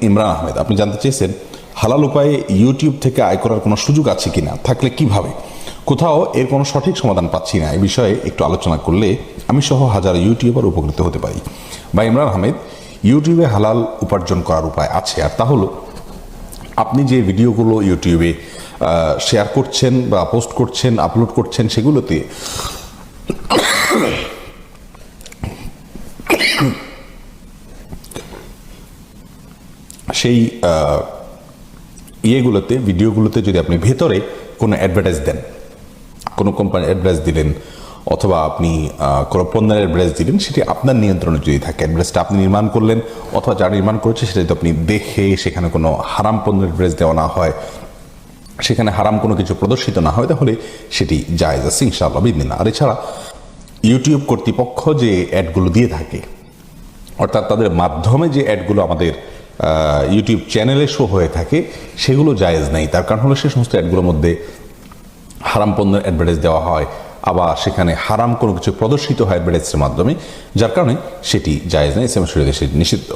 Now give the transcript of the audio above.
ইমরান আহমেদ, আপনি জানতে চেয়েছেন হালাল উপায়ে ইউটিউব থেকে আয় করার কোনো সুযোগ আছে কিনা, থাকলে কিভাবে। কোথাও এর কোনো সঠিক সমাধান পাচ্ছি না, এই বিষয়ে একটু আলোচনা করলে আমি সহ হাজার ইউটিউবার উপকৃত হতে পারি। বা ইমরান আহমেদ, ইউটিউবে হালাল উপার্জন করার উপায় আছে, আর তা হলো আপনি যে ভিডিওগুলো ইউটিউবে শেয়ার করছেন বা পোস্ট করছেন, আপলোড করছেন, সেগুলোতে সেই ভিডিওগুলোতে যদি আপনি ভেতরে কোনো অ্যাডভার্টাইজ দেন, কোনো কোম্পানির অ্যাডভার্টাইজ দিলেন, অথবা আপনি কোনো পণ্যের অ্যাডভার্টাইজ দিলেন, সেটি আপনার নিয়ন্ত্রণে যদি থাকে, অ্যাডভার্টাইজটা আপনি নির্মাণ করলেন অথবা যারা নির্মাণ করেছে সেটা যদি আপনি দেখে সেখানে কোনো হারাম পণ্যের অ্যাডভার্টাইজ দেওয়া না হয়, সেখানে হারাম কোনো কিছু প্রদর্শিত না হয়, তাহলে সেটি জায়েজ আছে ইনশাআল্লাহ বিদিনা। আর এছাড়া ইউটিউব কর্তৃপক্ষ যে অ্যাডগুলো দিয়ে থাকে, অর্থাৎ তাদের মাধ্যমে যে অ্যাডগুলো আমাদের ইউটিউব চ্যানেলে শো হয়ে থাকে, সেগুলো জায়েজ নেই। তার কারণ হলো সে সমস্ত অ্যাডগুলোর মধ্যে হারাম পণ্যের অ্যাডভার্টাইজ দেওয়া হয়, আবার সেখানে হারাম কোনো কিছু প্রদর্শিত হয় অ্যাডভার্টাইজের মাধ্যমে, যার কারণে সেটি জায়েজ নেই, ইসলাম শরীয়তে সেটি নিষিদ্ধ।